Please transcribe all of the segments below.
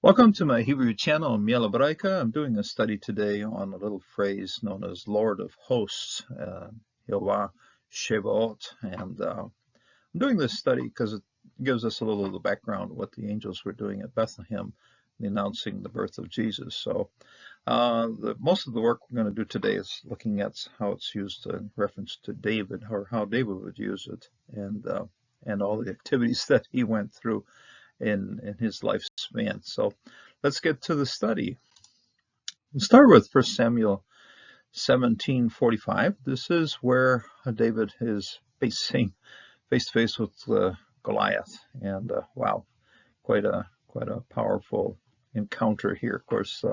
Welcome to my Hebrew channel, Miel Hebraica. I'm doing a study today on a little phrase known as Lord of Hosts, Yehovah Shevaot. And I'm doing this study because it gives us a little of the background of what the angels were doing at Bethlehem, announcing the birth of Jesus. So most of the work we're going to do today is looking at how it's used in reference to David, or how David would use it, and all the activities that he went through in his lifespan. So let's get to the study. We'll start with 1 Samuel 17:45. This is where David is facing face to face with Goliath, and wow, quite a powerful encounter here. Of course,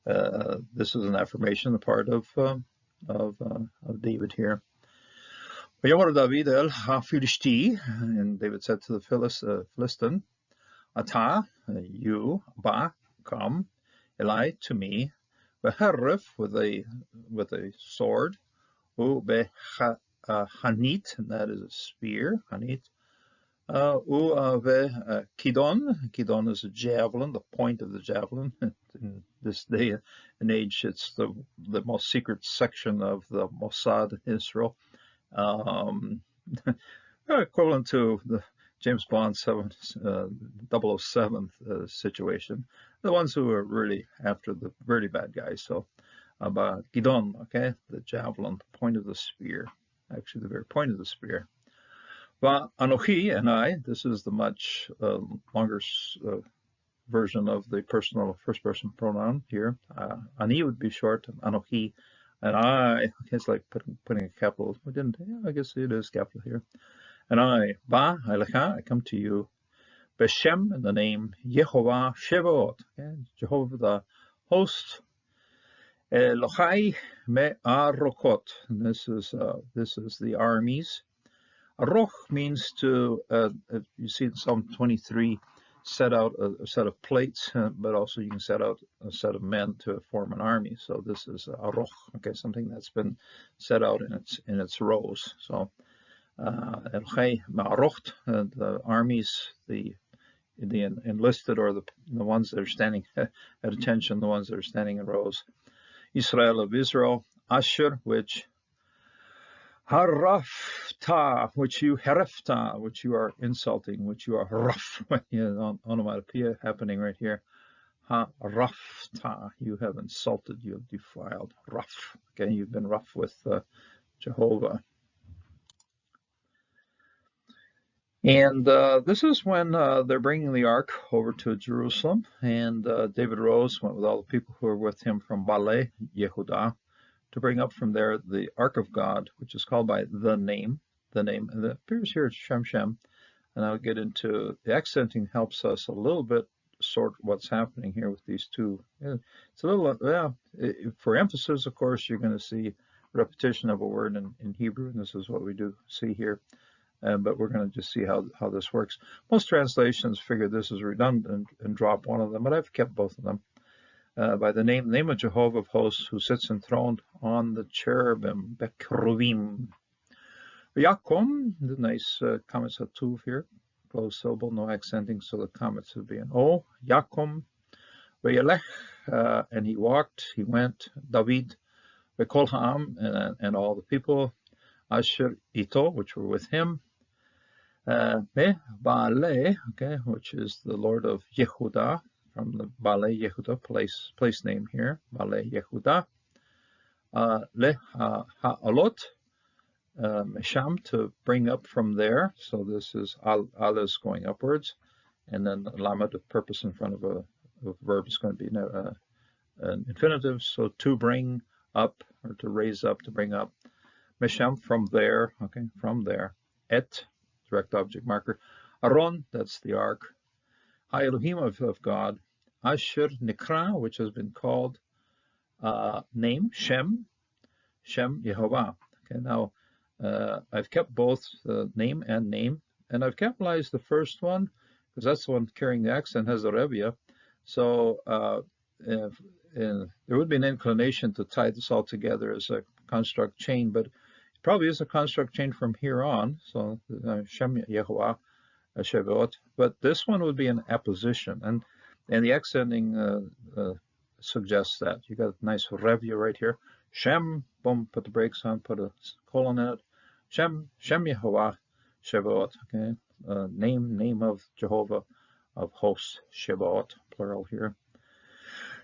this is an affirmation, the part of David here. David el ha-Philistí, and David said to the Philistine, Ata, you, ba, come, Eli, to me, beharif, with a sword, hanit, and that is a spear, hanit, kidon is a javelin, the point of the javelin. In this day and age, it's the most secret section of the Mossad in Israel, equivalent to the James Bond 007 situation, the ones who are really after the really bad guys. So, about Gidon, okay, the javelin, the point of the spear, actually the very point of the spear. But Anochi, and I, this is the much longer version of the personal first-person pronoun here. Ani would be short, Anochi, and I. It's like putting a capital. We didn't. Yeah, I guess it is capital here. And I, Ba, I come to you, Beshem, in the name Yehovah Shevaot, okay? Jehovah the host, Elohai me arokot, and this is the armies. Aroch means to, you see in Psalm 23, set out a set of plates, but also you can set out a set of men to form an army. So this is Aroch, okay, something that's been set out in its rows. So the armies, the enlisted, or the ones that are standing at attention, the ones that are standing in rows. Israel of Israel, Asher, which harafta, which you are insulting, which you are rough. Onomatopoeia happening right here. Harafta, you have insulted, you have defiled. Rough, okay, you've been rough with Jehovah. And this is when they're bringing the ark over to Jerusalem, and David rose, went with all the people who were with him from Baalei Yehudah, to bring up from there the ark of God, which is called by the name, and it appears here as Shem Shem, and I'll get into the accenting helps us a little bit sort what's happening here with these two. It's a little, for emphasis, of course, you're going to see repetition of a word in Hebrew, and this is what we do see here. But we're going to just see how this works. Most translations figure this is redundant and drop one of them, but I've kept both of them. By the name of Jehovah of hosts, who sits enthroned on the cherubim, Bekruvim. Yakom, the nice comments hatuv here, closed syllable, no accenting, so the comments would be an O. Yakom, Vayelech, and he went, David, Bekol Ha'am, and all the people, Asher Ito, which were with him, Baalei, okay, which is the Lord of Yehudah, from the Baalei Yehudah place name here, Baalei Yehudah, Le Ha'alot, Mesham, to bring up from there. So this is Al is going upwards, and then Lamed, the purpose in front of a verb, is going to be an infinitive. So to bring up, or to raise up, to bring up. Mesham, from there, okay, from there. Et, direct object marker. Aron, that's the ark. Ha-Elohim of God. Asher Nikra, which has been called name, Shem Yehovah. Okay, now I've kept both name, and I've capitalized the first one because that's the one carrying the accent, has the revia. So there would be an inclination to tie this all together as a construct chain, but it probably is a construct chain from here on. So Shem Yehovah Shevaot, but this one would be an apposition, and And the X ending suggests that. You got a nice review right here. Shem, boom, put the brakes on, put a colon in it. Shem Yehovah Shebaot, okay? Name of Jehovah of hosts, Shebaot, plural here.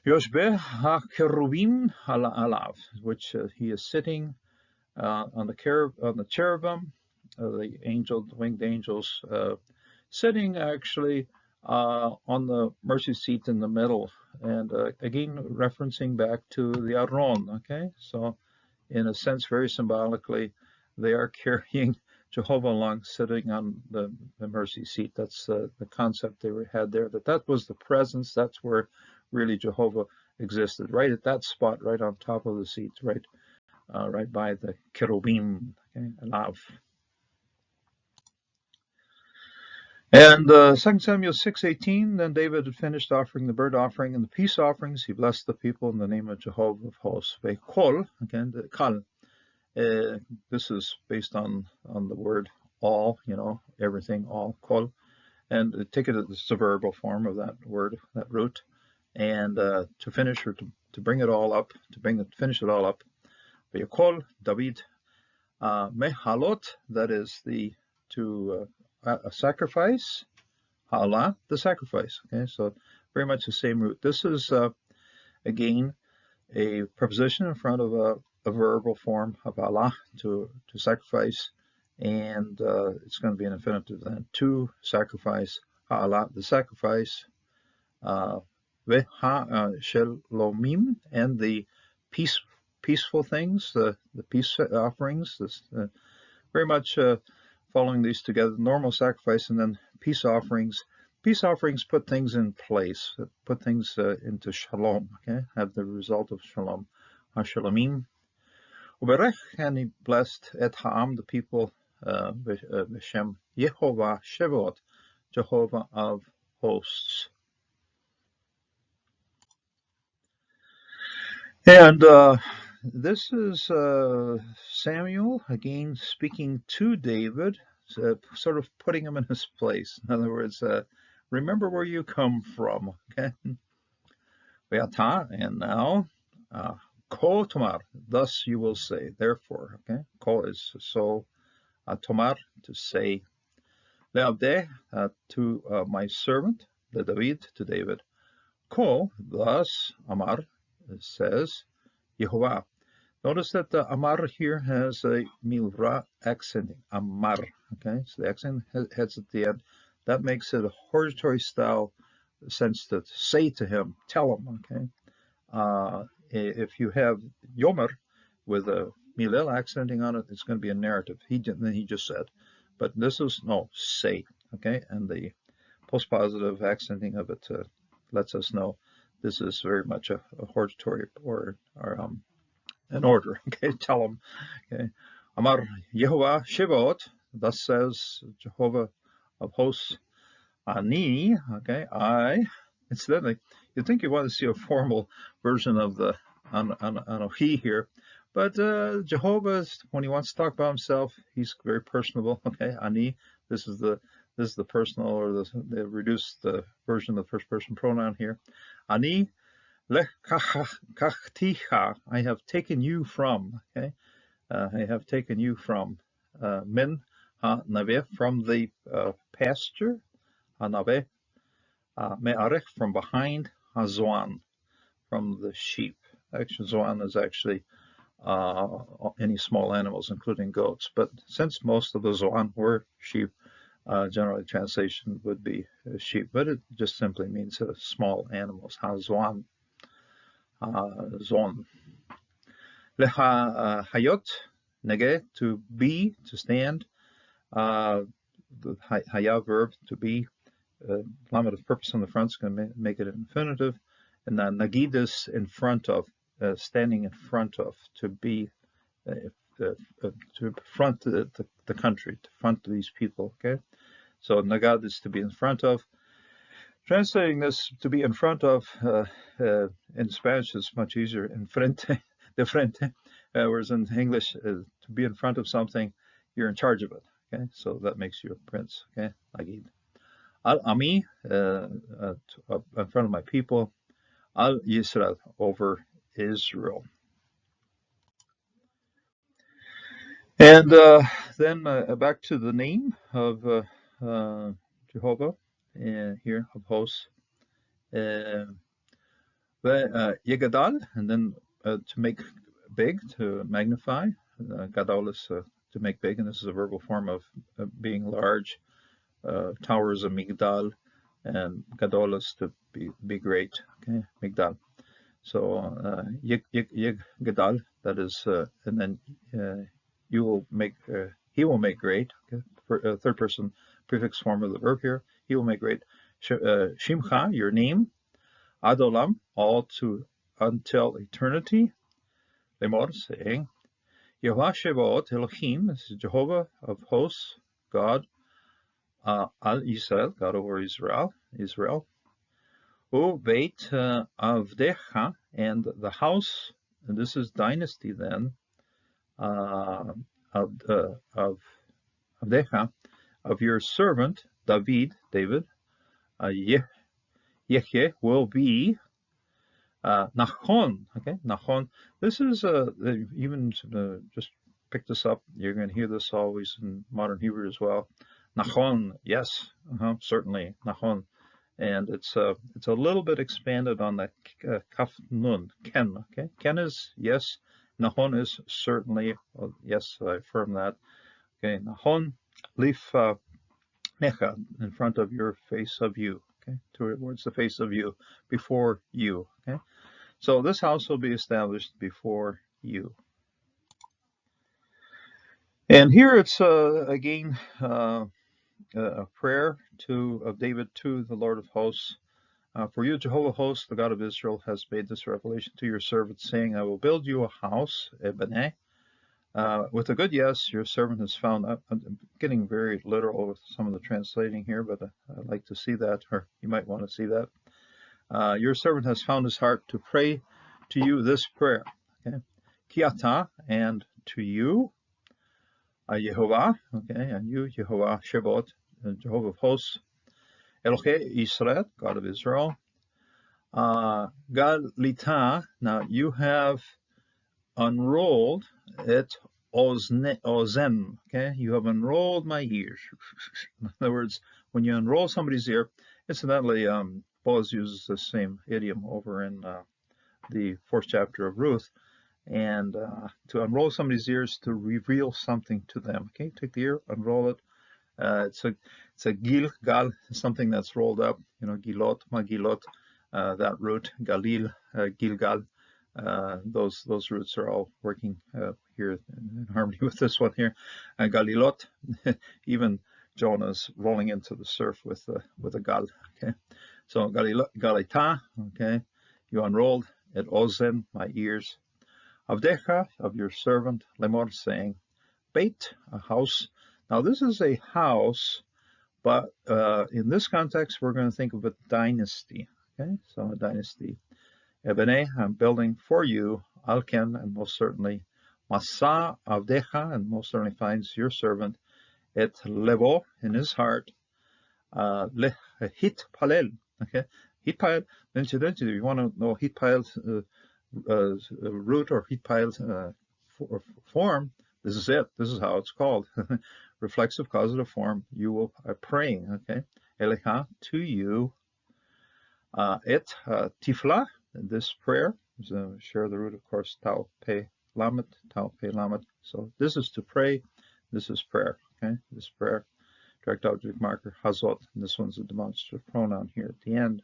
Yoshbe ha-kerubim alav, which he is sitting on the cherubim, the winged angels, sitting actually on the mercy seat in the middle, and again referencing back to the Aron. Okay, so in a sense, very symbolically, they are carrying Jehovah along, sitting on the mercy seat. That's the concept they had there. That was the presence. That's where really Jehovah existed, right at that spot, right on top of the seat, right by the cherubim, okay, alav. And 2 Samuel 6:18, then David had finished offering the burnt offering and the peace offerings. He blessed the people in the name of Jehovah of hosts. Kol, again, the kal. This is based on the word all, everything, all, kol. And take it as a verbal form of that word, that root. And to finish, or to bring it all up, finish it all up. Kol, David, mehalot, that is a sacrifice, halah, the sacrifice. Okay, so very much the same root. This is again a preposition in front of a verbal form of Allah, to sacrifice, and it's going to be an infinitive then. To sacrifice, halah, the sacrifice, shalomim, and the peaceful things, the peace offerings. This very much following these together, normal sacrifice and then peace offerings. Peace offerings put things in place, put things into shalom, okay, have the result of shalom. Ha-shalomim. Uberech, and he blessed et ha'am, the people, B'Shem Yehovah Shevaot, Jehovah of hosts. And this is Samuel, again, speaking to David, sort of putting him in his place. In other words, remember where you come from, okay? And now, Ko Tomar, thus you will say, therefore, okay? Ko is so, Tomar, to say, Le'avdeh, to my servant, the David, to David. Ko, thus, Amar, says, Yehovah. Notice that the Amar here has a milra accenting, Amar, okay? So the accent heads at the end. That makes it a hortatory style sense to say to him, tell him, okay? If you have Yomer with a milel accenting on it, it's going to be a narrative. He just said. But this is, no, say, okay? And the postpositive accenting of it lets us know this is very much a hortatory or an order, okay? Tell them, okay? Amar Yehovah Shevaot, thus says Jehovah of hosts, Ani, okay, I. Incidentally, you'd think you want to see a formal version of the Anohi here, but Jehovah, when he wants to talk about himself, he's very personable, okay? Ani, this is the personal or the reduced version of the first person pronoun here. Ani lechachticha, I have taken you from, okay? I have taken you from min ha-naveh, from the pasture, ha-naveh, me'arech, from behind, ha-zoan, from the sheep. Actually, zoan is actually any small animals, including goats. But since most of the zoan were sheep, generally translation would be sheep, but it just simply means small animals. Ha-zoan. Zon. Leha hayot, nege, to be, to stand. The haya verb, to be. Lamed of purpose on the front is going to make it an infinitive. And then nagid is in front of, standing in front of, to be, to front the country, to front these people, okay? So nagad is to be in front of. Translating this to be in front of in Spanish is much easier, en frente, de frente, whereas in English, to be in front of something, you're in charge of it, okay? So that makes you a prince, okay? Nagid. Al Ami, in front of my people, Al Yisrael, over Israel. And then back to the name of Jehovah here of hosts, Yegadal, and then to make big, to magnify. Gadol is to make big, and this is a verbal form of being large. Tower is a migdal, and Gadol is to be great. Okay, migdal. So Gadal, that is, and then you will make, he will make great. Okay? Third person prefix form of the verb here. He will make great. Shimcha, your name. Adolam, all to until eternity. Lemor, saying, Yehovah Shebaot Elohim, this is Jehovah of hosts, God, Al Israel, God over Israel. O Beit Avdecha, and the house, and this is dynasty then, of Avdecha, of your servant David, Yehye will be Nachon. Okay, Nachon. This is even just pick this up. You're going to hear this always in modern Hebrew as well. Nachon, yes, certainly Nachon, and it's a little bit expanded on the kaf nun, ken. Okay, ken is yes, Nachon is certainly, well, yes, I affirm that. Okay, Nachon, leaf necha, in front of your face of you. Okay, towards the face of you, before you. Okay. So this house will be established before you. And here it's again a prayer of David to the Lord of hosts. For you, Jehovah hosts, the God of Israel, has made this revelation to your servant, saying, I will build you a house, Ebeneh. With a good yes, your servant has found. I'm getting very literal with some of the translating here, but I'd like to see that, or you might want to see that. Your servant has found his heart to pray to you this prayer. Okay, Kiata, and to you, Yehovah. Okay, and you, Yehovah Shebot, Jehovah of hosts, Elohe Israel, God of Israel. Galita, now you have unrolled it, ozen. Okay, you have unrolled my ears. In other words, when you unroll somebody's ear, incidentally, Boaz uses the same idiom over in the 4th chapter of Ruth, and to unroll somebody's ears, to reveal something to them. Okay, take the ear, unroll it. It's a gil, gal, something that's rolled up. You know, gilot, magilot, that root, galil, gilgal. Those roots are all working here in harmony with this one here. Galilot, even Jonah's rolling into the surf with a gal. Okay, so galita. Okay, you unrolled it, ozen, my ears. Avdecha, of your servant, lemor, saying, Beit, a house. Now this is a house, but in this context, we're going to think of a dynasty. Okay, so a dynasty. Ebeneh, I'm building for you, Alken, and most certainly Masa Avdecha, and most certainly finds your servant, Et Levo, in his heart, Hit Palel. Okay, Hit Palel, incidentally, you want to know Hit Palel's root or Hit Palel's form, this is it. This is how it's called. Reflexive causative form. You will are praying. Okay, Elecha, to you, Et Tifla. This prayer is share the root, of course, Tau Pe Lamet, Tau Pe Lamet. So this is to pray. This is prayer. Okay, this prayer. Direct object marker Hazot. And this one's a demonstrative pronoun here at the end.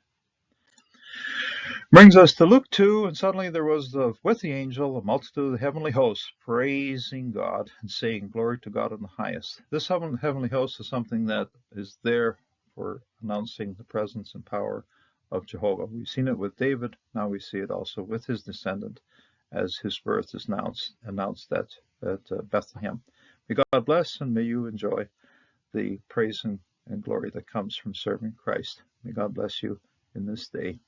Brings us to Luke 2, and suddenly there was with the angel a multitude of the heavenly hosts praising God and saying, Glory to God in the highest. This heavenly host is something that is there for announcing the presence and power of Jehovah. We've seen it with David. Now we see it also with his descendant as his birth is announced at Bethlehem. May God bless, and may you enjoy the praise and glory that comes from serving Christ. May God bless you in this day.